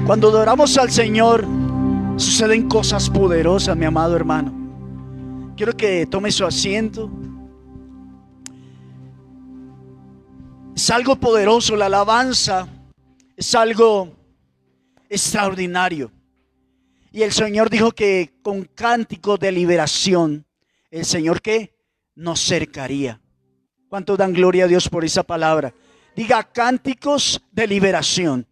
Cuando adoramos al Señor, suceden cosas poderosas, mi amado hermano. Quiero que tome su asiento. Es algo poderoso, la alabanza es algo extraordinario. Y el Señor dijo que con cánticos de liberación, el Señor ¿qué? Nos cercaría. ¿Cuántos dan gloria a Dios por esa palabra? Diga cánticos de liberación.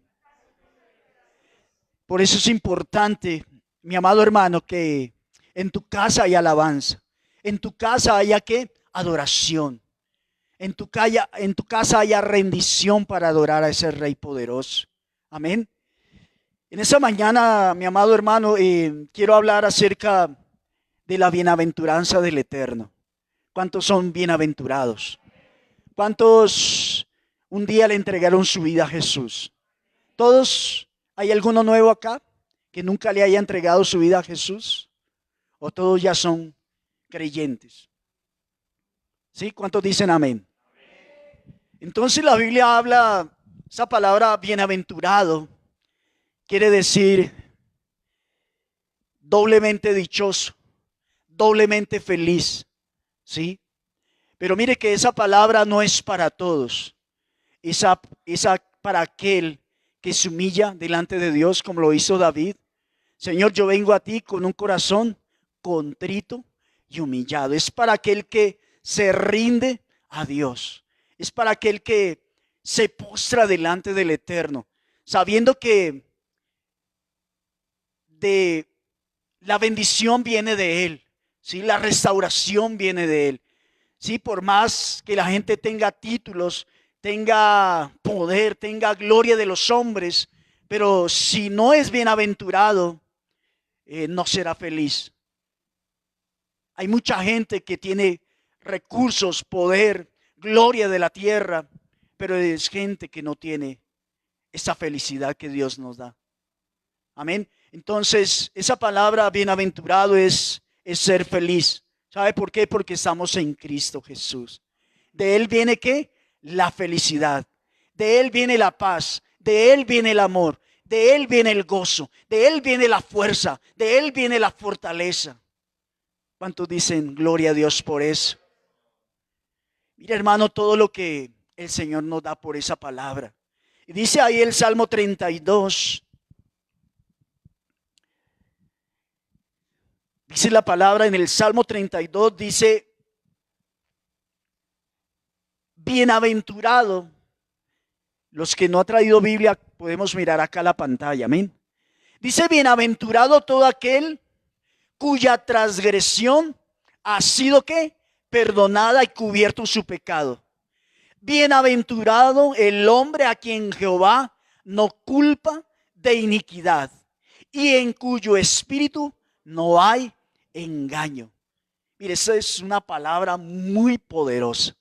Por eso es importante, mi amado hermano, que en tu casa haya alabanza. En tu casa haya ¿qué? Adoración. En tu casa haya rendición para adorar a ese Rey poderoso. Amén. En esa mañana, mi amado hermano, quiero hablar acerca de la bienaventuranza del Eterno. ¿Cuántos son bienaventurados? ¿Cuántos un día le entregaron su vida a Jesús? ¿Todos? ¿Hay alguno nuevo acá que nunca le haya entregado su vida a Jesús? ¿O todos ya son creyentes? ¿Sí? ¿Cuántos dicen amén? Entonces la Biblia habla, esa palabra bienaventurado quiere decir doblemente dichoso, doblemente feliz, ¿sí? Pero mire que esa palabra no es para todos, esa para aquel que se humilla delante de Dios como lo hizo David. Señor, yo vengo a ti con un corazón contrito y humillado. Es para aquel que se rinde a Dios. Es para aquel que se postra delante del Eterno, sabiendo que de la bendición viene de Él, ¿sí? La restauración viene de Él. ¿Sí? Por más que la gente tenga títulos, tenga poder, tenga gloria de los hombres, pero si no es bienaventurado, no será feliz. Hay mucha gente que tiene recursos, poder, gloria de la tierra, pero es gente que no tiene esa felicidad que Dios nos da. Amén. Entonces, esa palabra bienaventurado es ser feliz. ¿Sabe por qué? Porque estamos en Cristo Jesús. De Él viene ¿qué? La felicidad. De Él viene la paz. De Él viene el amor. De Él viene el gozo. De Él viene la fuerza. De Él viene la fortaleza. ¿Cuántos dicen gloria a Dios por eso? Mira, hermano, todo lo que el Señor nos da por esa palabra. Y dice ahí el Salmo 32. Dice la palabra en el Salmo 32, dice, bienaventurado. Los que no han traído Biblia, podemos mirar acá la pantalla, amén. Dice, bienaventurado todo aquel cuya transgresión ha sido ¿qué? Perdonada y cubierto su pecado. Bienaventurado el hombre a quien Jehová no culpa de iniquidad y en cuyo espíritu no hay engaño. Mire, esa es una palabra muy poderosa.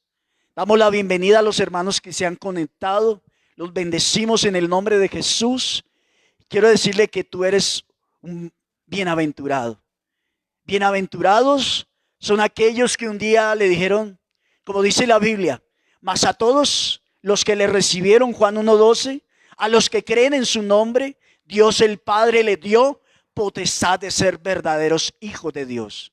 Damos la bienvenida a los hermanos que se han conectado. Los bendecimos en el nombre de Jesús. Quiero decirle que tú eres un bienaventurado. Bienaventurados son aquellos que un día le dijeron, como dice la Biblia, mas a todos los que le recibieron, Juan 1:12, a los que creen en su nombre, Dios el Padre le dio potestad de ser verdaderos hijos de Dios,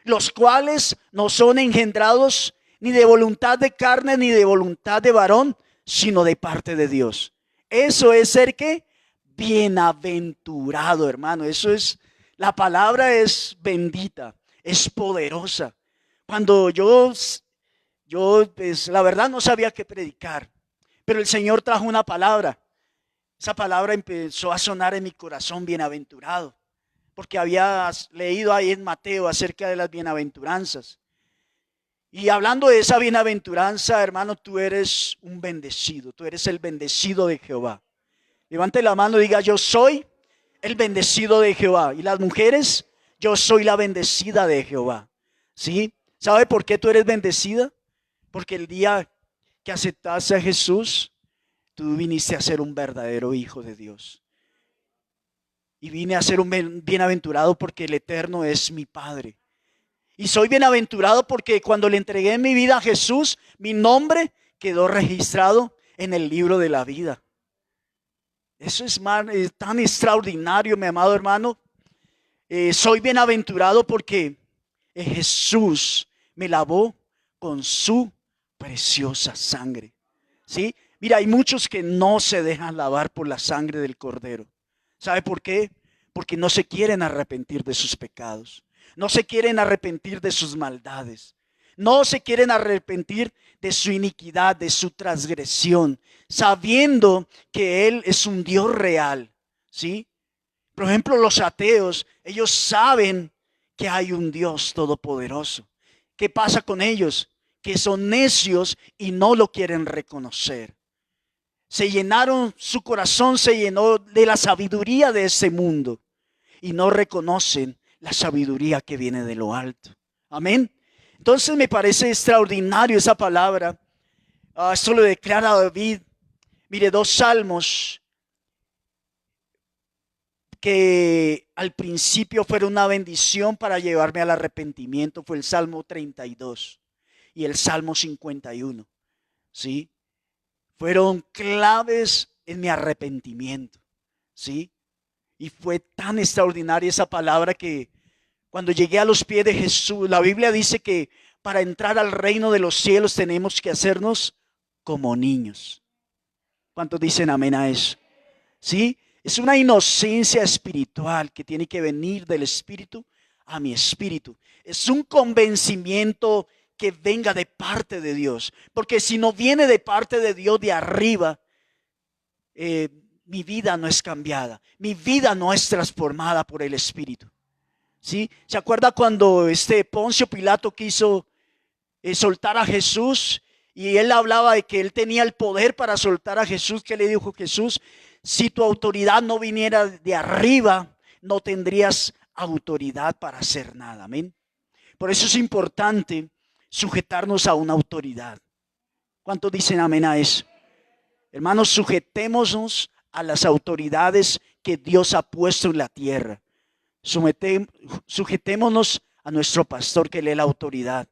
los cuales no son engendrados ni de voluntad de carne ni de voluntad de varón, sino de parte de Dios. Eso es ser ¿qué? Bienaventurado, hermano. Eso es, la palabra es bendita, es poderosa. Cuando yo pues la verdad no sabía qué predicar, pero el Señor trajo una palabra. Esa palabra empezó a sonar en mi corazón, bienaventurado, porque había leído ahí en Mateo acerca de las bienaventuranzas. Y hablando de esa bienaventuranza, hermano, tú eres un bendecido, tú eres el bendecido de Jehová. Levante la mano y diga, yo soy el bendecido de Jehová. Y las mujeres, yo soy la bendecida de Jehová. ¿Sí? ¿Sabe por qué tú eres bendecida? Porque el día que aceptaste a Jesús, tú viniste a ser un verdadero hijo de Dios. Y vine a ser un bienaventurado porque el Eterno es mi Padre. Y soy bienaventurado porque cuando le entregué mi vida a Jesús, mi nombre quedó registrado en el libro de la vida. Eso es tan extraordinario, mi amado hermano. Soy bienaventurado porque Jesús me lavó con su preciosa sangre. ¿Sí? Mira, hay muchos que no se dejan lavar por la sangre del Cordero. ¿Sabe por qué? Porque no se quieren arrepentir de sus pecados. No se quieren arrepentir de sus maldades. No se quieren arrepentir de su iniquidad, de su transgresión, sabiendo que Él es un Dios real. ¿Sí? Por ejemplo, los ateos, ellos saben que hay un Dios todopoderoso. ¿Qué pasa con ellos? Que son necios y no lo quieren reconocer. Su corazón se llenó de la sabiduría de ese mundo y no reconocen la sabiduría que viene de lo alto. Amén. Entonces me parece extraordinario esa palabra. Esto lo declara David. Mire, 2 salmos que al principio fueron una bendición para llevarme al arrepentimiento. Fue el Salmo 32 y el Salmo 51. ¿Sí? Fueron claves en mi arrepentimiento. ¿Sí? Y fue tan extraordinaria esa palabra que cuando llegué a los pies de Jesús, la Biblia dice que para entrar al reino de los cielos tenemos que hacernos como niños. ¿Cuántos dicen amén a eso? ¿Sí? Es una inocencia espiritual que tiene que venir del espíritu a mi espíritu. Es un convencimiento que venga de parte de Dios. Porque si no viene de parte de Dios de arriba, mi vida no es cambiada. Mi vida no es transformada por el espíritu. ¿Sí? ¿Se acuerda cuando Poncio Pilato quiso soltar a Jesús? Y él hablaba de que él tenía el poder para soltar a Jesús. ¿Qué le dijo Jesús? Si tu autoridad no viniera de arriba, no tendrías autoridad para hacer nada. Amén. Por eso es importante sujetarnos a una autoridad. ¿Cuántos dicen amén a eso? Hermanos, sujetémonos a las autoridades que Dios ha puesto en la tierra. Sujetémonos a nuestro pastor, que le da la autoridad.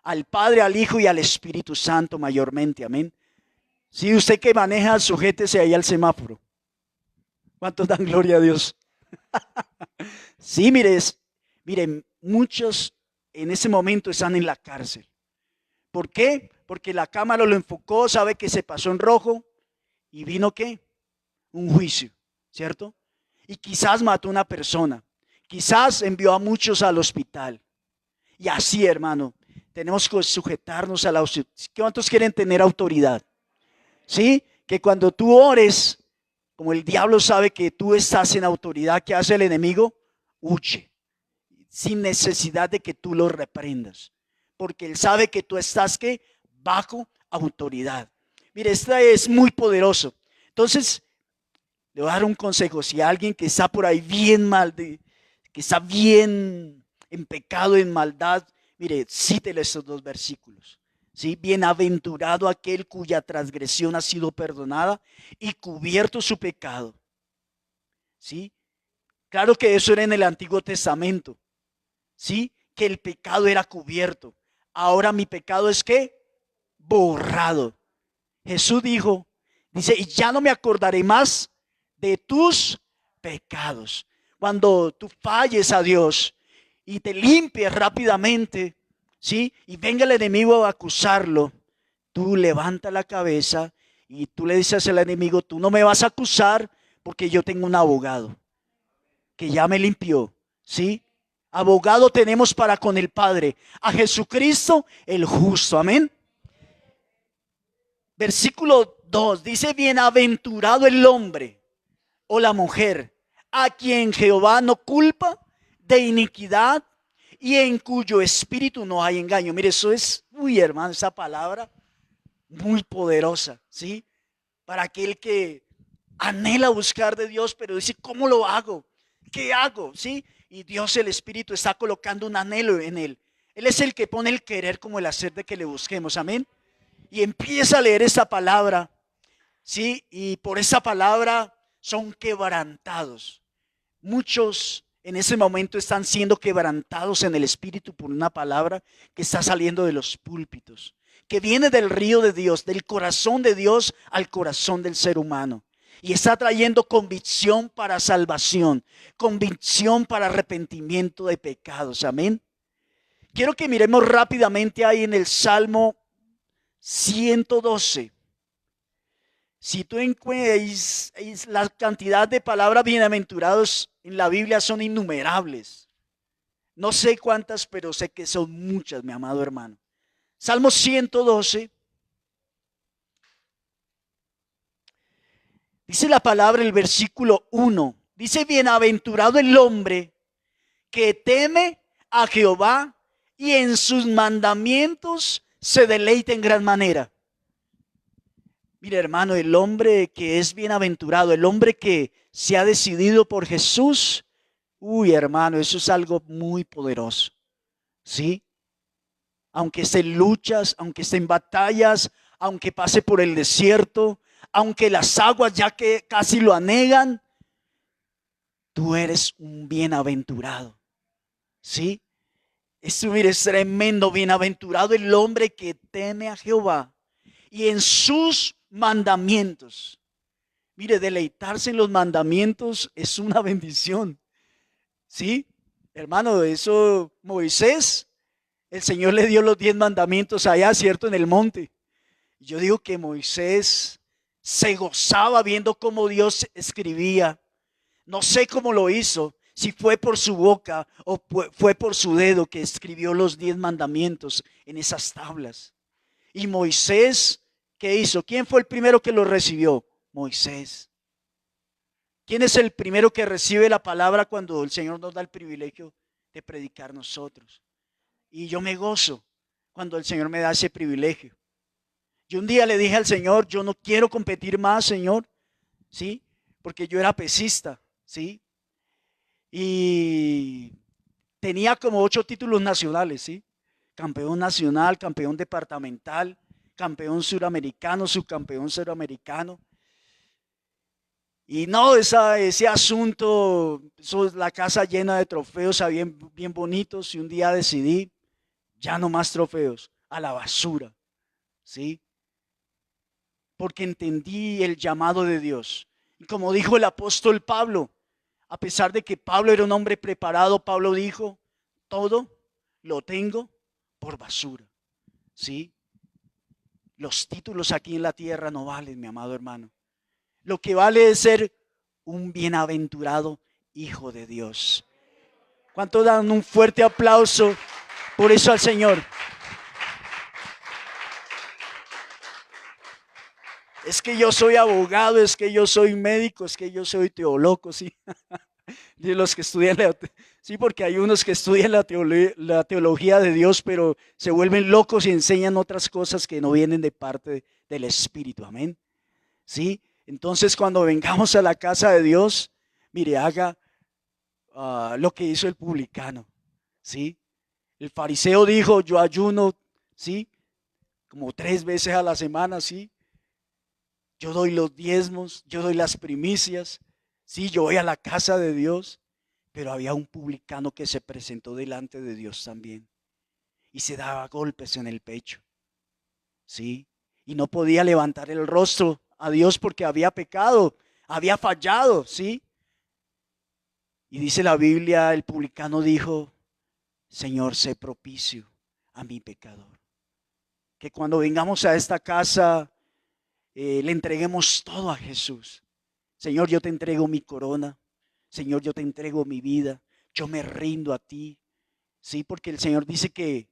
Al Padre, al Hijo y al Espíritu Santo mayormente. Amén. Si usted que maneja, sujétese ahí al semáforo. ¿Cuántos dan gloria a Dios? Sí, miren, muchos en ese momento están en la cárcel. ¿Por qué? Porque la cámara lo enfocó, sabe que se pasó en rojo y vino ¿qué? Un juicio, ¿cierto? Y quizás mató a una persona, quizás envió a muchos al hospital. Y así, hermano, tenemos que sujetarnos a la autoridad. ¿Cuántos quieren tener autoridad? ¿Sí? Que cuando tú ores, como el diablo sabe que tú estás en autoridad, ¿qué hace el enemigo? Huye, sin necesidad de que tú lo reprendas, porque él sabe que tú estás ¿qué? Bajo autoridad. Mire, esta es muy poderoso. Entonces, le voy a dar un consejo. Si alguien que está por ahí bien mal, que está bien en pecado, en maldad, mire, cítele estos 2 versículos. ¿Sí? Bienaventurado aquel cuya transgresión ha sido perdonada y cubierto su pecado. ¿Sí? Claro que eso era en el Antiguo Testamento. ¿Sí? Que el pecado era cubierto. Ahora mi pecado es ¿qué? Borrado. Jesús dice, y ya no me acordaré más de tus pecados. Cuando tú falles a Dios y te limpies rápidamente, ¿sí? Y venga el enemigo a acusarlo, tú levanta la cabeza y tú le dices al enemigo, tú no me vas a acusar porque yo tengo un abogado que ya me limpió, ¿sí? Abogado tenemos para con el Padre, a Jesucristo el justo, amén. Versículo 2 dice, bienaventurado el hombre o la mujer a quien Jehová no culpa de iniquidad y en cuyo espíritu no hay engaño. Mire, eso es, hermano, esa palabra muy poderosa, ¿sí? Para aquel que anhela buscar de Dios, pero dice, ¿cómo lo hago? ¿Qué hago? ¿Sí? Y Dios, el Espíritu, está colocando un anhelo en él. Él es el que pone el querer como el hacer de que le busquemos, amén. Y empieza a leer esa palabra, ¿sí? Y por esa palabra son quebrantados. Muchos en ese momento están siendo quebrantados en el espíritu por una palabra que está saliendo de los púlpitos, que viene del río de Dios, del corazón de Dios al corazón del ser humano. Y está trayendo convicción para salvación, convicción para arrepentimiento de pecados. Amén. Quiero que miremos rápidamente ahí en el Salmo 112. Si tú encuentras la cantidad de palabras bienaventurados en la Biblia son innumerables. No sé cuántas, pero sé que son muchas, mi amado hermano. Salmo 112. Dice la palabra en el versículo 1. Dice, bienaventurado el hombre que teme a Jehová y en sus mandamientos se deleita en gran manera. Mira, hermano, el hombre que es bienaventurado, el hombre que se ha decidido por Jesús, uy, hermano, eso es algo muy poderoso. ¿Sí? Aunque esté en luchas, aunque esté en batallas, aunque pase por el desierto, aunque las aguas ya que casi lo anegan, tú eres un bienaventurado. ¿Sí? Esto, mire, es tremendo. Bienaventurado el hombre que teme a Jehová y en sus mandamientos. Mire, deleitarse en los mandamientos es una bendición. ¿Sí? Hermano, eso Moisés, el Señor le dio los 10 mandamientos allá, ¿cierto? En el monte. Yo digo que Moisés se gozaba viendo cómo Dios escribía. No sé cómo lo hizo, si fue por su boca o fue por su dedo que escribió los 10 mandamientos en esas tablas. Y Moisés, ¿qué hizo? ¿Quién fue el primero que lo recibió? Moisés. ¿Quién es el primero que recibe la palabra cuando el Señor nos da el privilegio de predicar nosotros? Y yo me gozo cuando el Señor me da ese privilegio. Yo un día le dije al Señor, yo no quiero competir más, Señor, ¿sí? Porque yo era pesista, ¿sí? Y tenía como 8 títulos nacionales, ¿sí? Campeón nacional, campeón departamental, campeón suramericano, subcampeón suramericano. Y no, ese asunto, la casa llena de trofeos, bien, bien bonitos, y un día decidí, ya no más trofeos, a la basura, ¿sí? Porque entendí el llamado de Dios. Y como dijo el apóstol Pablo, a pesar de que Pablo era un hombre preparado, Pablo dijo, todo lo tengo por basura, ¿sí? Los títulos aquí en la tierra no valen, mi amado hermano. Lo que vale es ser un bienaventurado hijo de Dios. ¿Cuánto dan un fuerte aplauso por eso al Señor? Es que yo soy abogado, es que yo soy médico, es que yo soy teólogo, sí. De los que estudian sí, porque hay unos que estudian la teología de Dios, pero se vuelven locos y enseñan otras cosas que no vienen de parte del Espíritu. Amén. Sí. Entonces, cuando vengamos a la casa de Dios, mire, haga lo que hizo el publicano. Sí. El fariseo dijo, yo ayuno, sí, como 3 veces a la semana, sí. Yo doy los diezmos, yo doy las primicias, sí, yo voy a la casa de Dios, pero había un publicano que se presentó delante de Dios también y se daba golpes en el pecho, sí, y no podía levantar el rostro a Dios porque había pecado, había fallado, sí. Y dice la Biblia, el publicano dijo, Señor, sé propicio a mi pecador. Que cuando vengamos a esta casa, le entreguemos todo a Jesús. Señor, yo te entrego mi corona. Señor, yo te entrego mi vida. Yo me rindo a ti. Sí, porque el Señor dice que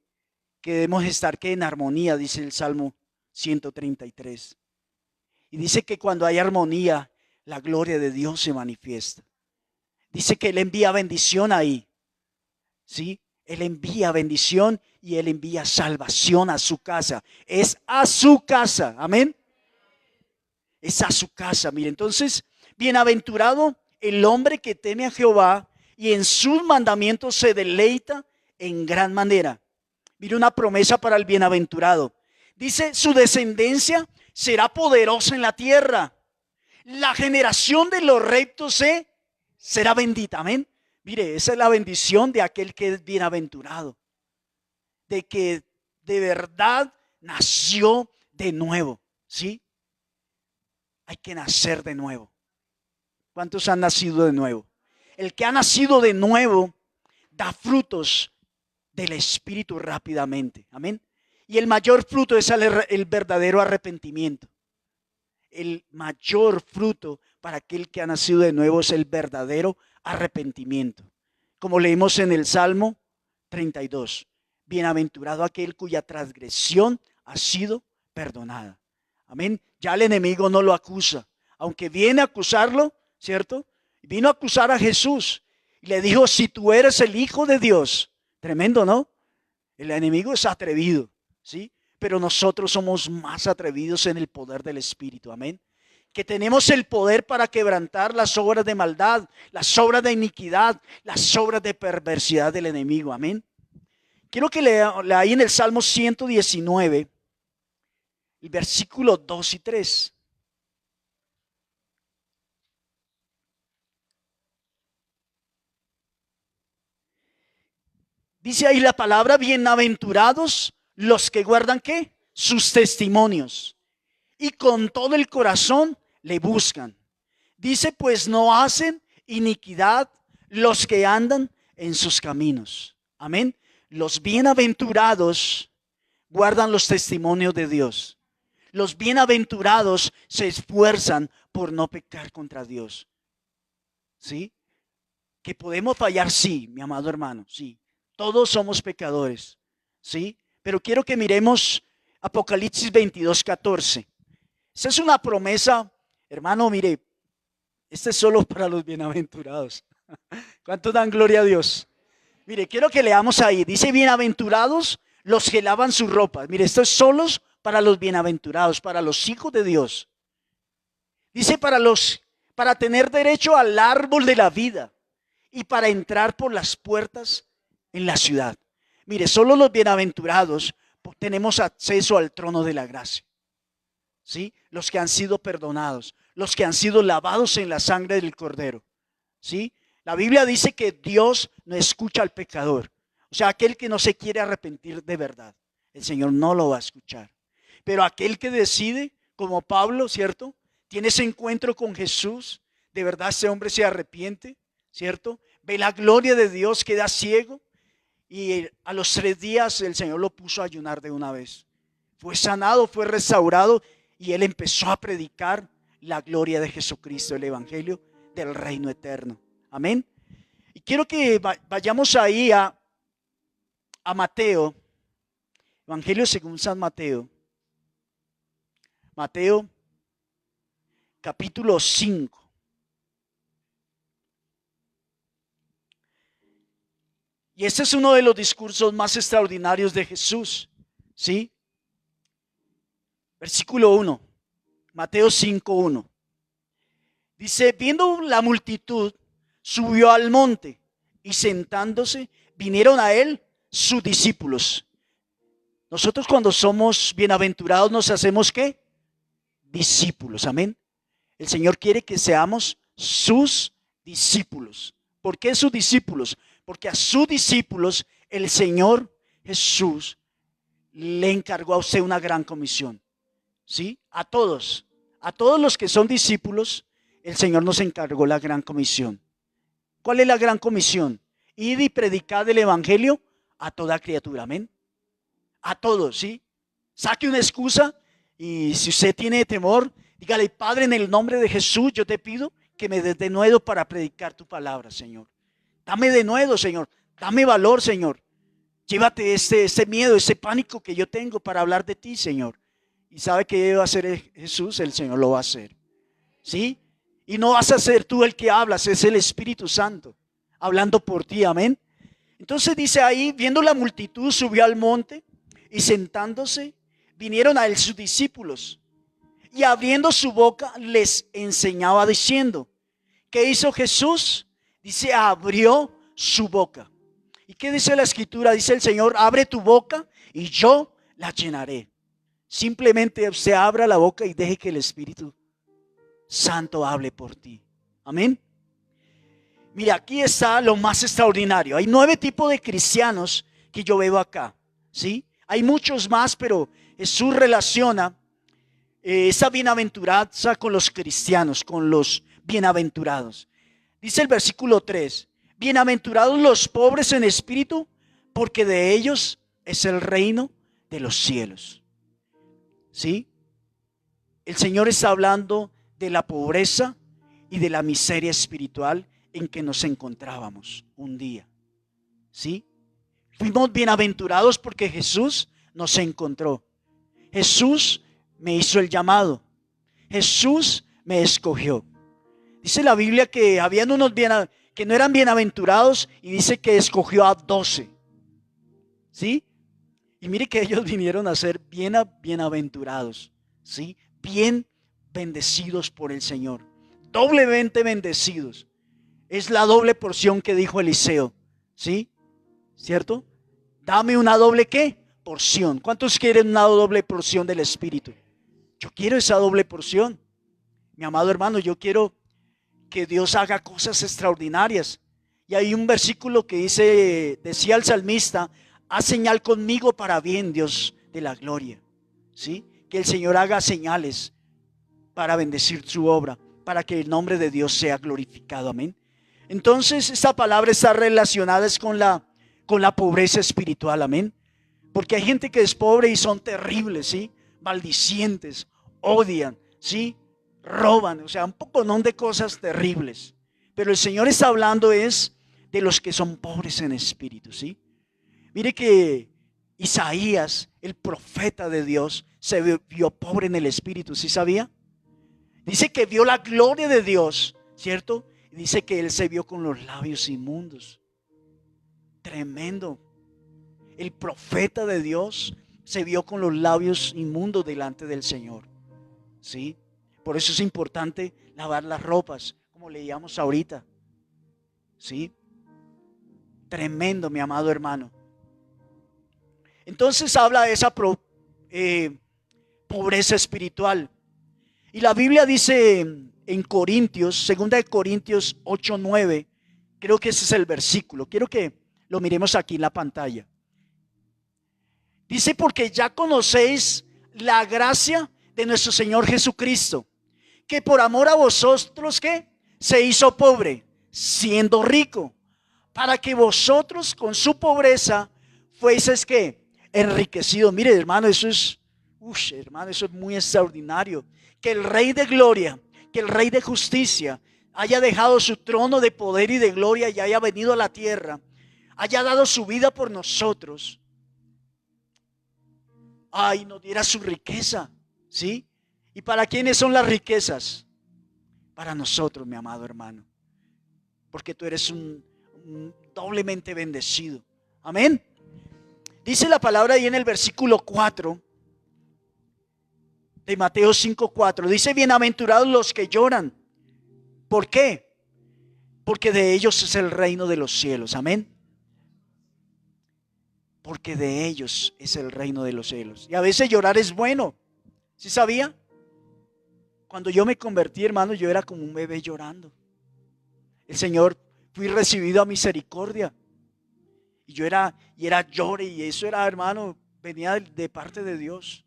debemos estar en armonía, dice el Salmo 133. Y dice que cuando hay armonía, la gloria de Dios se manifiesta. Dice que Él envía bendición ahí. ¿Sí? Él envía bendición y Él envía salvación a su casa. Es a su casa. Amén. Es a su casa. Mire, entonces, bienaventurado el hombre que teme a Jehová y en sus mandamientos se deleita en gran manera. Mire una promesa para el bienaventurado. Dice, su descendencia será poderosa en la tierra. La generación de los rectos será bendita. Amén. Mire, esa es la bendición de aquel que es bienaventurado. De que de verdad nació de nuevo. ¿Sí? Hay que nacer de nuevo. ¿Cuántos han nacido de nuevo? El que ha nacido de nuevo da frutos del Espíritu rápidamente. Amén. Y el mayor fruto es el verdadero arrepentimiento. El mayor fruto para aquel que ha nacido de nuevo es el verdadero arrepentimiento. Como leímos en el Salmo 32. Bienaventurado aquel cuya transgresión ha sido perdonada. Amén. Ya el enemigo no lo acusa. Aunque viene a acusarlo, ¿cierto? Vino a acusar a Jesús. Y le dijo, si tú eres el Hijo de Dios. Tremendo, ¿no? El enemigo es atrevido, ¿sí? Pero nosotros somos más atrevidos en el poder del Espíritu. Amén. Que tenemos el poder para quebrantar las obras de maldad, las obras de iniquidad, las obras de perversidad del enemigo. Amén. Quiero que lea ahí en el Salmo 119, el versículo 2 y 3. Dice ahí la palabra, bienaventurados los que guardan, ¿qué? Sus testimonios. Y con todo el corazón le buscan. Dice, pues no hacen iniquidad los que andan en sus caminos. Amén. Los bienaventurados guardan los testimonios de Dios. Los bienaventurados se esfuerzan por no pecar contra Dios. ¿Sí? Que podemos fallar, sí, mi amado hermano, sí. Todos somos pecadores, ¿sí? Pero quiero que miremos Apocalipsis 22:14. Esa es una promesa, hermano, mire, este es solo para los bienaventurados. ¿Cuántos dan gloria a Dios? Mire, quiero que leamos ahí. Dice, bienaventurados los que lavan sus ropas. Mire, esto es solo para los bienaventurados, para los hijos de Dios. Dice, para tener derecho al árbol de la vida y para entrar por las puertas en la ciudad. Mire, solo los bienaventurados tenemos acceso al trono de la gracia. ¿Sí? Los que han sido perdonados, los que han sido lavados en la sangre del Cordero. ¿Sí? La Biblia dice que Dios no escucha al pecador. O sea, aquel que no se quiere arrepentir de verdad, el Señor no lo va a escuchar. Pero aquel que decide, como Pablo, ¿cierto? Tiene ese encuentro con Jesús, de verdad ese hombre se arrepiente, ¿cierto? Ve la gloria de Dios, queda ciego. Y a los 3 días el Señor lo puso a ayunar de una vez. Fue sanado, fue restaurado y él empezó a predicar la gloria de Jesucristo, el evangelio del reino eterno. Amén. Y quiero que vayamos ahí a Mateo, evangelio según San Mateo. Mateo capítulo 5. Y este es uno de los discursos más extraordinarios de Jesús, ¿sí? Versículo 1, Mateo 5:1. Dice, viendo la multitud, subió al monte y sentándose, vinieron a él sus discípulos. Nosotros cuando somos bienaventurados nos hacemos ¿qué? Discípulos, amén. El Señor quiere que seamos sus discípulos. ¿Por qué sus discípulos? Porque a sus discípulos el Señor Jesús le encargó a usted una gran comisión. ¿Sí? A todos los que son discípulos, el Señor nos encargó la gran comisión. ¿Cuál es la gran comisión? Ir y predicar el evangelio a toda criatura, amén. A todos, ¿sí? Saque una excusa y si usted tiene temor, dígale, Padre, en el nombre de Jesús, yo te pido que me des de nuevo para predicar tu palabra, Señor. Dame de nuevo, Señor. Dame valor, Señor. Llévate este miedo, ese pánico que yo tengo para hablar de ti, Señor. Y sabe que debe hacer Jesús, el Señor lo va a hacer. ¿Sí? Y no vas a ser tú el que hablas, es el Espíritu Santo hablando por ti, amén. Entonces dice ahí, viendo la multitud, subió al monte y sentándose, vinieron a él sus discípulos. Y abriendo su boca les enseñaba diciendo, ¿qué hizo Jesús? Dice, abrió su boca. ¿Y qué dice la escritura? Dice el Señor, abre tu boca y yo la llenaré. Simplemente usted abra la boca y deje que el Espíritu Santo hable por ti. Amén. Mira, aquí está lo más extraordinario. Hay 9 tipos de cristianos que yo veo acá. ¿Sí? Hay muchos más, pero Jesús relaciona esa bienaventuranza con los cristianos, con los bienaventurados. Dice el versículo 3, bienaventurados los pobres en espíritu, porque de ellos es el reino de los cielos. ¿Sí? El Señor está hablando de la pobreza y de la miseria espiritual en que nos encontrábamos un día. ¿Sí? Fuimos bienaventurados porque Jesús nos encontró. Jesús me hizo el llamado. Jesús me escogió. Dice la Biblia que habían unos que no eran bienaventurados y dice que escogió a 12. ¿Sí? Y mire que ellos vinieron a ser bienaventurados. ¿Sí? Bien bendecidos por el Señor. Doblemente bendecidos. Es la doble porción que dijo Eliseo. ¿Sí? ¿Cierto? Dame una doble ¿qué? Porción. ¿Cuántos quieren una doble porción del Espíritu? Yo quiero esa doble porción. Mi amado hermano, yo quiero que Dios haga cosas extraordinarias. Y hay un versículo que decía el salmista, haz señal conmigo para bien, Dios de la gloria. ¿Sí? Que el Señor haga señales para bendecir su obra, para que el nombre de Dios sea glorificado. Amén. Entonces, esta palabra está relacionada con la pobreza espiritual. Amén. Porque hay gente que es pobre y son terribles, ¿sí? Maldicientes, odian, ¿sí? Roban, o sea, un poconón de cosas terribles. Pero el Señor está hablando es de los que son pobres en espíritu, ¿sí? Mire que Isaías, el profeta de Dios, se vio pobre en el espíritu, ¿sí sabía? Dice que vio la gloria de Dios, ¿cierto? Y dice que él se vio con los labios inmundos. Tremendo. El profeta de Dios se vio con los labios inmundos delante del Señor. ¿Sí? Por eso es importante lavar las ropas, como leíamos ahorita. ¿Sí? Tremendo, mi amado hermano. Entonces habla de esa pobreza espiritual. Y la Biblia dice en Corintios, 2 Corintios 8:9, creo que ese es el versículo. Quiero que lo miremos aquí en la pantalla. Dice, porque ya conocéis la gracia de nuestro Señor Jesucristo, que por amor a vosotros, ¿qué? Se hizo pobre, siendo rico, para que vosotros con su pobreza fueseis, ¿qué? Enriquecidos. Mire, hermano, hermano, eso es muy extraordinario. Que el Rey de Gloria, que el Rey de Justicia haya dejado su trono de poder y de gloria y haya venido a la tierra, haya dado su vida por nosotros. Ay, nos diera su riqueza, ¿sí? ¿Y para quiénes son las riquezas? Para nosotros, mi amado hermano. Porque tú eres un doblemente bendecido. Amén. Dice la palabra ahí en el versículo 4 de Mateo 5:4. Dice, bienaventurados los que lloran. ¿Por qué? Porque de ellos es el reino de los cielos. Amén. Porque de ellos es el reino de los cielos. Y a veces llorar es bueno. ¿Sí sabía? Cuando yo me convertí, hermano, yo era como un bebé llorando. El Señor, fui recibido a misericordia. Y yo era llore, y eso era, hermano, venía de parte de Dios.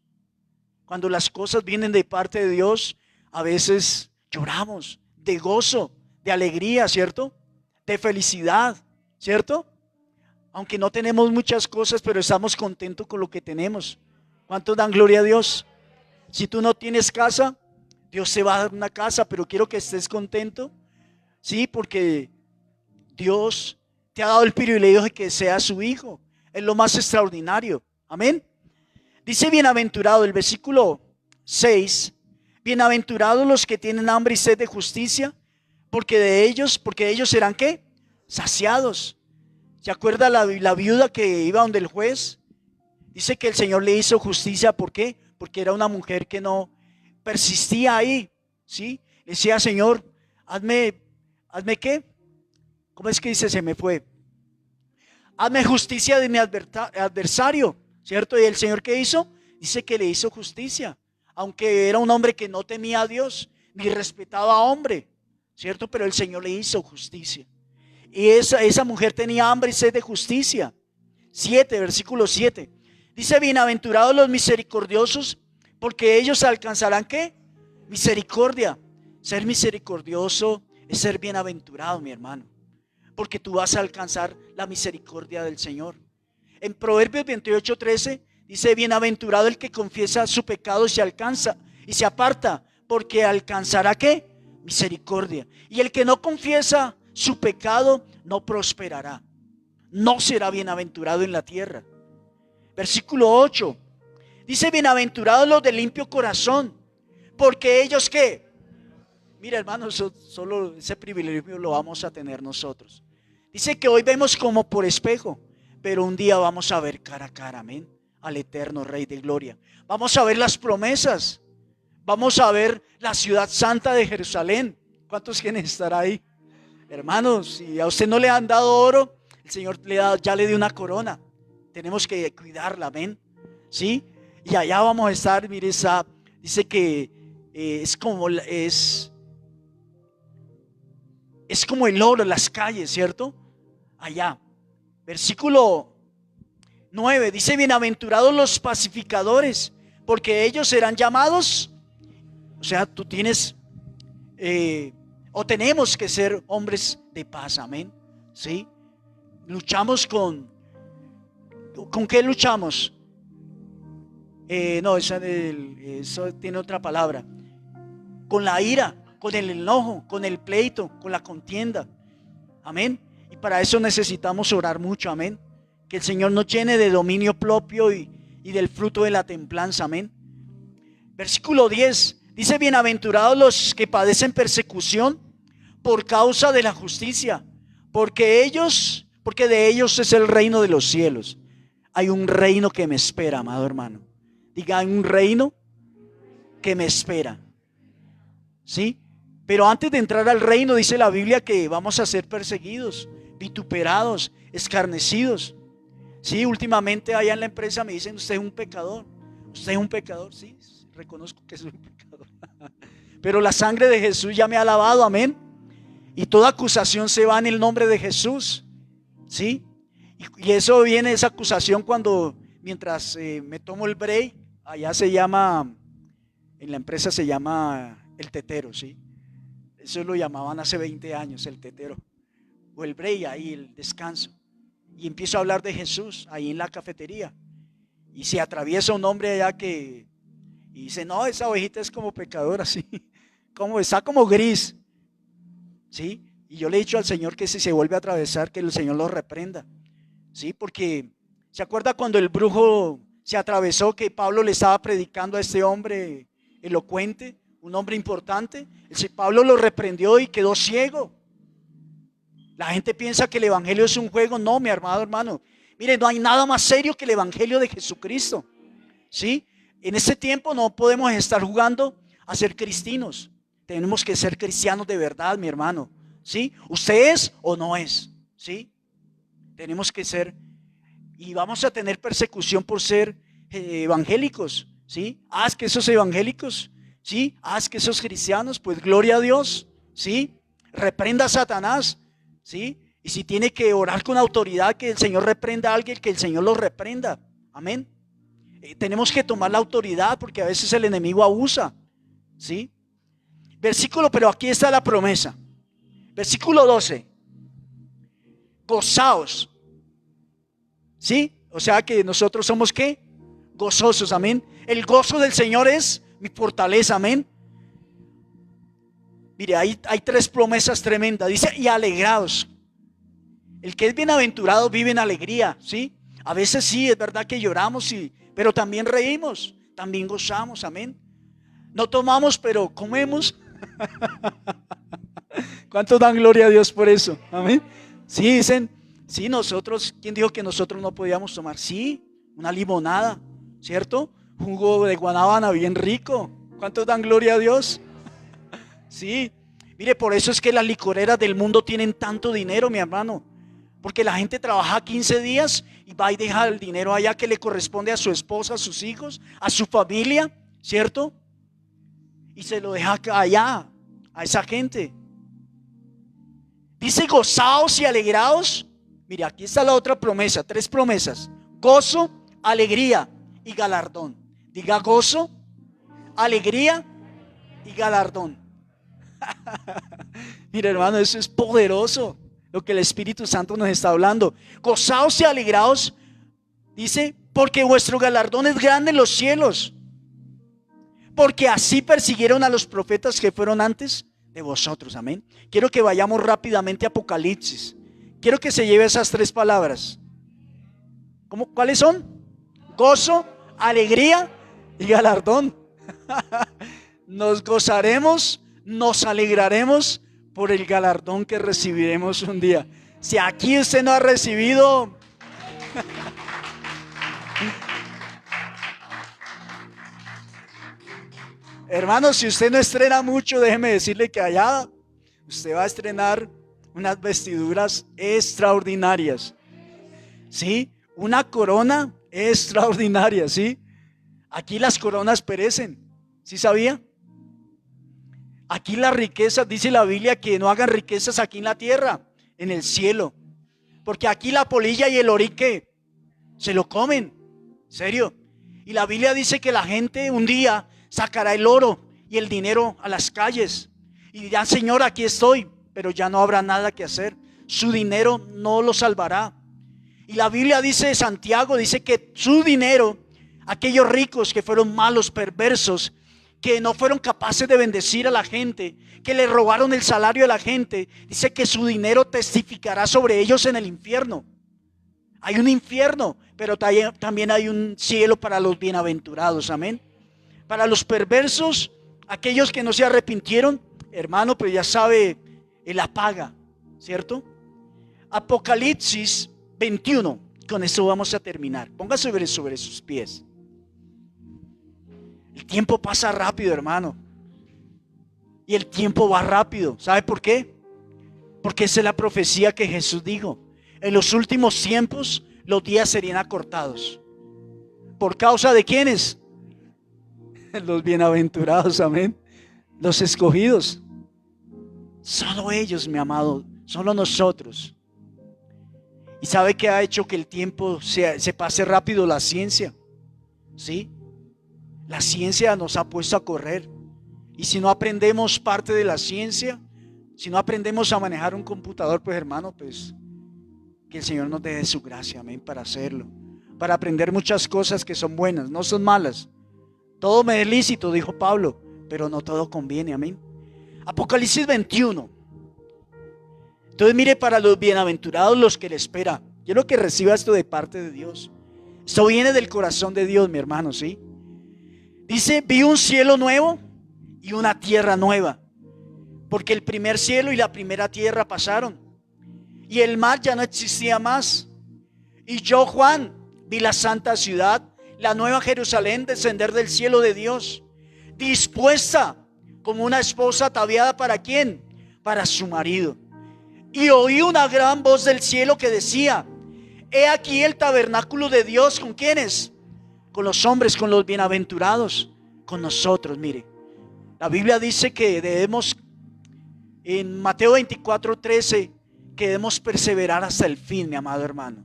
Cuando las cosas vienen de parte de Dios, a veces lloramos de gozo, de alegría, ¿cierto? De felicidad, ¿cierto? Aunque no tenemos muchas cosas, pero estamos contentos con lo que tenemos. ¿Cuántos dan gloria a Dios? Si tú no tienes casa, Dios te va a dar una casa, pero quiero que estés contento. Sí, porque Dios te ha dado el privilegio de que seas su hijo. Es lo más extraordinario. Amén. Dice bienaventurado el versículo 6. Bienaventurados los que tienen hambre y sed de justicia, porque ellos serán ¿qué? Saciados. ¿Se acuerda la viuda que iba donde el juez? Dice que el Señor le hizo justicia. ¿Por qué? Porque era una mujer que no persistía ahí. ¿Sí? Le decía, Señor, hazme ¿qué? ¿Cómo es que dice? Se me fue. Hazme justicia de mi adversario. ¿Cierto? ¿Y el Señor qué hizo? Dice que le hizo justicia. Aunque era un hombre que no temía a Dios, ni respetaba a hombre. ¿Cierto? Pero el Señor le hizo justicia. Y esa mujer tenía hambre y sed de justicia. 7, versículo 7. Dice, bienaventurados los misericordiosos, porque ellos alcanzarán ¿qué? Misericordia. Ser misericordioso es ser bienaventurado, mi hermano, porque tú vas a alcanzar la misericordia del Señor. En Proverbios 28:13 dice: bienaventurado el que confiesa su pecado y se alcanza y se aparta, porque alcanzará ¿qué? Misericordia. Y el que no confiesa su pecado no prosperará, no será bienaventurado en la tierra. Versículo 8 dice: bienaventurados los de limpio corazón, porque ellos ¿qué? Mira, hermanos, solo ese privilegio lo vamos a tener nosotros. Dice que hoy vemos como por espejo, pero un día vamos a ver cara a cara, amén, al eterno Rey de Gloria. Vamos a ver las promesas. Vamos a ver la ciudad santa de Jerusalén. ¿Cuántos quieren estar ahí? Hermanos, si a usted no le han dado oro, el Señor ya le dio una corona. Tenemos que cuidarla, amén. ¿Sí? Y allá vamos a estar, mire, dice que es como el oro en las calles, ¿cierto? Allá. Versículo 9 dice: bienaventurados los pacificadores, porque ellos serán llamados. O sea, tú tienes o tenemos que ser hombres de paz, amén. ¿Sí? Luchamos ¿con qué luchamos? No, eso tiene otra palabra. Con la ira, con el enojo, con el pleito, con la contienda. Amén. Y para eso necesitamos orar mucho, amén. Que el Señor nos llene de dominio propio y del fruto de la templanza, amén. Versículo 10 dice: bienaventurados los que padecen persecución por causa de la justicia, porque de ellos es el reino de los cielos. Hay un reino que me espera, amado hermano. Diga: hay un reino que me espera. ¿Sí? Pero antes de entrar al reino, dice la Biblia que vamos a ser perseguidos, vituperados, escarnecidos. Sí, últimamente allá en la empresa me dicen: usted es un pecador. Usted es un pecador. Sí, reconozco que soy un pecador. Pero la sangre de Jesús ya me ha lavado, amén. Y toda acusación se va en el nombre de Jesús. ¿Sí? Y eso viene, esa acusación, mientras me tomo el break. Allá se llama, en la empresa se llama el tetero, ¿sí? Eso lo llamaban hace 20 años, el tetero. O el break, ahí el descanso. Y empiezo a hablar de Jesús ahí en la cafetería. Y se atraviesa un hombre allá y dice: no, esa ovejita es como pecadora, ¿sí? Está como gris, ¿sí? Y yo le he dicho al Señor que si se vuelve a atravesar, que el Señor lo reprenda, ¿sí? Porque ¿se acuerda cuando el brujo se atravesó, que Pablo le estaba predicando a este hombre elocuente, un hombre importante? Pablo lo reprendió y quedó ciego. La gente piensa que el evangelio es un juego. No, mi amado hermano. Mire, no hay nada más serio que el evangelio de Jesucristo. ¿Sí? En este tiempo no podemos estar jugando a ser cristianos. Tenemos que ser cristianos de verdad, mi hermano. ¿Sí? ¿Usted es o no es? ¿Sí? Tenemos que ser. Y vamos a tener persecución por ser evangélicos. ¿Sí? Haz que esos evangélicos, ¿sí? Haz que esos cristianos, pues gloria a Dios. ¿Sí? Reprenda a Satanás. ¿Sí? Y si tiene que orar con autoridad, que el Señor reprenda a alguien, que el Señor lo reprenda. Amén. Tenemos que tomar la autoridad, porque a veces el enemigo abusa. ¿Sí? Pero aquí está la promesa. Versículo 12. Gozaos. ¿Sí? O sea que nosotros somos ¿qué? Gozosos, amén. El gozo del Señor es mi fortaleza, amén. Mire, hay 3 promesas tremendas. Dice: y alegraos. El que es bienaventurado vive en alegría, ¿sí? A veces sí, es verdad que lloramos, pero también reímos, también gozamos, amén. No tomamos, pero comemos. ¿Cuántos dan gloria a Dios por eso? Amén. Sí, dicen, sí, nosotros, ¿quién dijo que nosotros no podíamos tomar? Sí, una limonada, ¿cierto? Jugo de guanábana bien rico. ¿Cuántos dan gloria a Dios? Sí, mire, por eso es que las licoreras del mundo tienen tanto dinero, mi hermano. Porque la gente trabaja 15 días y va y deja el dinero allá que le corresponde a su esposa, a sus hijos, a su familia, ¿cierto? Y se lo deja allá, a esa gente. Dice: gozaos y alegraos. Mire, aquí está la otra promesa, 3 promesas: gozo, alegría y galardón. Diga: gozo, alegría y galardón. Mira, hermano, eso es poderoso lo que el Espíritu Santo nos está hablando. Gozaos y alegraos, dice, porque vuestro galardón es grande en los cielos. Porque así persiguieron a los profetas que fueron antes de vosotros. Amén. Quiero que vayamos rápidamente a Apocalipsis. Quiero que se lleve esas 3 palabras. ¿Cuáles son? Gozo, alegría y galardón. Nos gozaremos, nos alegraremos por el galardón que recibiremos un día. Si aquí usted no ha recibido... Hermano, si usted no estrena mucho, déjeme decirle que allá usted va a estrenar unas vestiduras extraordinarias. ¿Sí? Una corona extraordinaria, ¿sí? Aquí las coronas perecen. ¿Sí sabía? Aquí las riquezas, dice la Biblia, que no hagan riquezas aquí en la tierra, en el cielo. Porque aquí la polilla y el orique se lo comen. ¿Serio? Y la Biblia dice que la gente un día sacará el oro y el dinero a las calles y dirán: Señor, aquí estoy, pero ya no habrá nada que hacer. Su dinero no lo salvará. Y la Biblia dice, Santiago dice que su dinero, aquellos ricos que fueron malos, perversos, que no fueron capaces de bendecir a la gente, que le robaron el salario a la gente, dice que su dinero testificará sobre ellos en el infierno. Hay un infierno, pero también hay un cielo para los bienaventurados. Amén. Para los perversos, aquellos que no se arrepintieron, hermano, pues ya sabe la paga, ¿cierto? Apocalipsis 21, con eso vamos a terminar. Póngase sobre sus pies. El tiempo pasa rápido, hermano. Y el tiempo va rápido. ¿Sabe por qué? Porque esa es la profecía que Jesús dijo. En los últimos tiempos los días serían acortados. ¿Por causa de quiénes? Los bienaventurados, amén. Los escogidos. Solo ellos, mi amado. Solo nosotros. ¿Y sabe qué ha hecho que el tiempo se pase rápido? La ciencia. ¿Sí? La ciencia nos ha puesto a correr. Y si no aprendemos parte de la ciencia, si no aprendemos a manejar un computador, pues hermano, pues que el Señor nos dé su gracia, amén, para hacerlo. Para aprender muchas cosas que son buenas, no son malas. Todo me es lícito, dijo Pablo, pero no todo conviene, amén. Apocalipsis 21. Entonces mire, para los bienaventurados, los que le espera. Quiero que reciba esto de parte de Dios. Esto viene del corazón de Dios, mi hermano, ¿sí? Dice: vi un cielo nuevo y una tierra nueva, porque el primer cielo y la primera tierra pasaron, y el mar ya no existía más. Y yo, Juan, vi la santa ciudad, la nueva Jerusalén, descender del cielo de Dios, dispuesta como una esposa ataviada. ¿Para quién? Para su marido. Y oí una gran voz del cielo que decía: he aquí el tabernáculo de Dios. ¿Con quiénes? Con los hombres, con los bienaventurados, con nosotros. Mire, la Biblia dice que debemos, en Mateo 24:13, que debemos perseverar hasta el fin, mi amado hermano.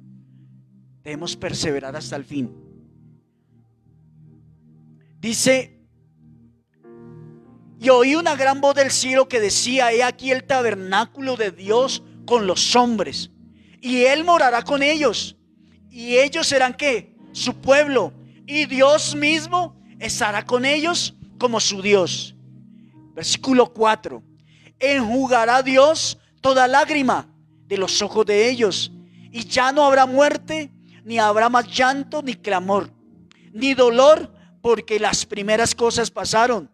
Debemos perseverar hasta el fin. Dice: y oí una gran voz del cielo que decía: he aquí el tabernáculo de Dios con los hombres, y Él morará con ellos, y ellos serán ¿qué? Su pueblo, y Dios mismo estará con ellos como su Dios. Versículo 4: enjugará Dios toda lágrima de los ojos de ellos, y ya no habrá muerte, ni habrá más llanto, ni clamor, ni dolor, porque las primeras cosas pasaron.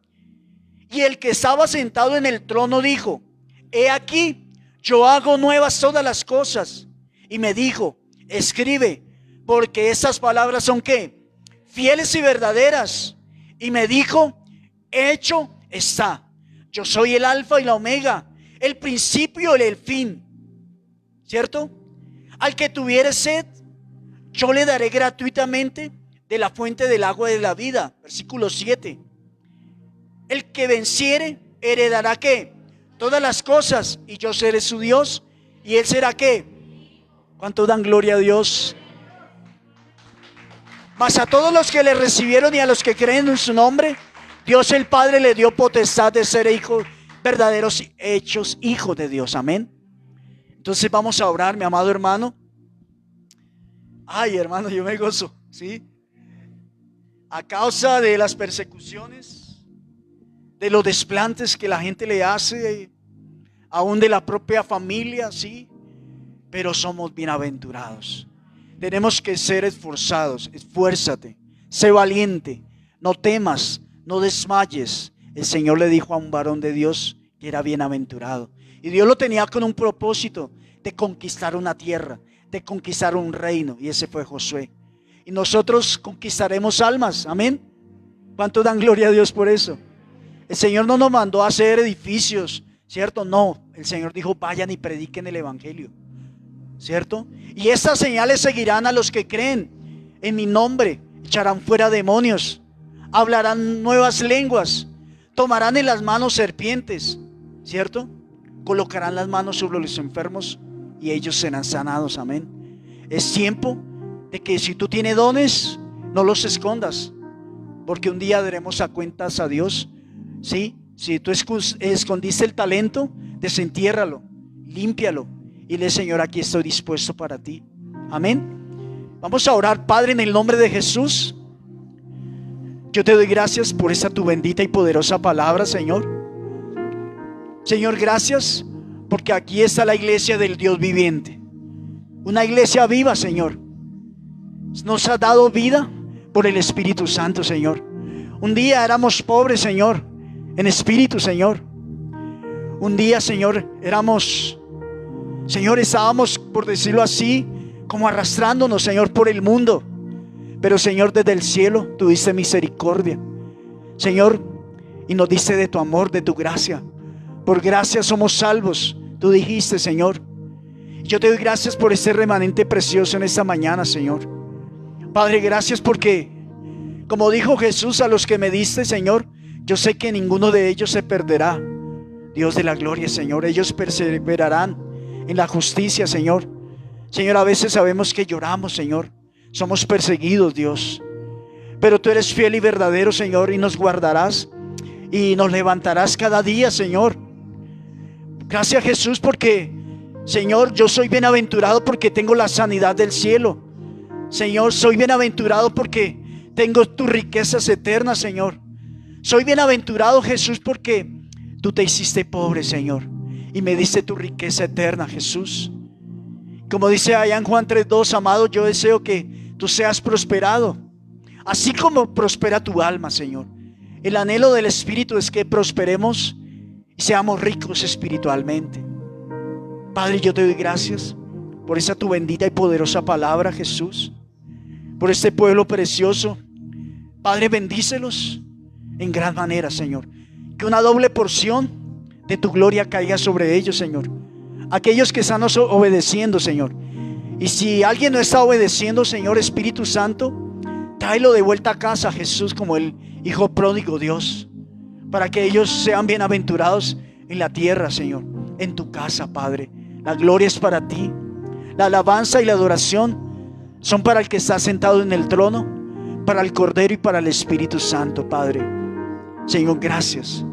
Y el que estaba sentado en el trono dijo: he aquí, yo hago nuevas todas las cosas. Y me dijo: escribe, porque estas palabras son ¿qué? Fieles y verdaderas. Y me dijo: hecho está. Yo soy el alfa y la omega, el principio y el fin. ¿Cierto? Al que tuviere sed, yo le daré gratuitamente de la fuente del agua de la vida. Versículo 7. El que venciere heredará ¿qué? Todas las cosas, y yo seré su Dios, y él será ¿qué? ¿Cuánto dan gloria a Dios? Mas a todos los que le recibieron y a los que creen en su nombre, Dios el Padre le dio potestad de ser hijos, verdaderos hechos hijos de Dios. Amén. Entonces vamos a orar, mi amado hermano. Ay, hermano, yo me gozo, ¿sí? A causa de las persecuciones, de los desplantes que la gente le hace, aún de la propia familia, ¿sí? Pero somos bienaventurados. Tenemos que ser esforzados. Esfuérzate, sé valiente, no temas, no desmayes. El Señor le dijo a un varón de Dios que era bienaventurado. Y Dios lo tenía con un propósito de conquistar una tierra, de conquistar un reino. Y ese fue Josué. Y nosotros conquistaremos almas. Amén. ¿Cuánto dan gloria a Dios por eso? El Señor no nos mandó a hacer edificios, ¿cierto? No, el Señor dijo, vayan y prediquen el evangelio, ¿cierto? Y estas señales seguirán a los que creen en mi nombre. Echarán fuera demonios, hablarán nuevas lenguas, tomarán en las manos serpientes, ¿cierto? Colocarán las manos sobre los enfermos y ellos serán sanados. Amén. Es tiempo de que si tú tienes dones, no los escondas, porque un día daremos a cuentas a Dios, ¿sí? Si tú escondiste el talento, desentiérralo, límpialo y dile, Señor, aquí estoy dispuesto para ti. Amén. Vamos a orar. Padre, en el nombre de Jesús, yo te doy gracias por esta tu bendita y poderosa palabra, Señor. Señor, gracias porque aquí está la iglesia del Dios viviente, una iglesia viva, Señor. Nos ha dado vida por el Espíritu Santo, Señor. Un día éramos pobres, Señor, en espíritu, Señor. Un día, Señor, estábamos, por decirlo así, como arrastrándonos, Señor, por el mundo. Pero, Señor, desde el cielo tuviste misericordia, Señor, y nos diste de tu amor, de tu gracia. Por gracia somos salvos, tú dijiste, Señor. Yo te doy gracias por este remanente precioso en esta mañana, Señor. Padre, gracias porque, como dijo Jesús, a los que me diste, Señor, yo sé que ninguno de ellos se perderá. Dios de la gloria, Señor, ellos perseverarán en la justicia, Señor. Señor, a veces sabemos que lloramos, Señor, somos perseguidos, Dios, pero tú eres fiel y verdadero, Señor, y nos guardarás y nos levantarás cada día, Señor. Gracias, Jesús, porque, Señor, yo soy bienaventurado porque tengo la sanidad del cielo. Señor, soy bienaventurado porque tengo tus riquezas eternas, Señor. Soy bienaventurado, Jesús, porque tú te hiciste pobre, Señor, y me diste tu riqueza eterna, Jesús. Como dice allá en Juan 3:2, amado, yo deseo que tú seas prosperado, así como prospera tu alma, Señor. El anhelo del Espíritu es que prosperemos y seamos ricos espiritualmente. Padre, yo te doy gracias por esa tu bendita y poderosa palabra, Jesús, por este pueblo precioso. Padre, bendícelos en gran manera, Señor. Que una doble porción de tu gloria caiga sobre ellos, Señor. Aquellos que están obedeciendo, Señor. Y si alguien no está obedeciendo, Señor, Espíritu Santo, tráelo de vuelta a casa, Jesús, como el hijo pródigo, Dios, para que ellos sean bienaventurados en la tierra, Señor, en tu casa, Padre. La gloria es para ti. La alabanza y la adoración son para el que está sentado en el trono, para el Cordero y para el Espíritu Santo, Padre. Señor, gracias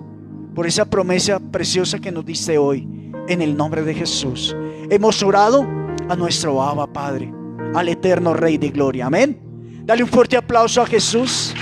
por esa promesa preciosa que nos diste hoy. En el nombre de Jesús hemos orado a nuestro Abba Padre, al eterno Rey de gloria. Amén. Dale un fuerte aplauso a Jesús.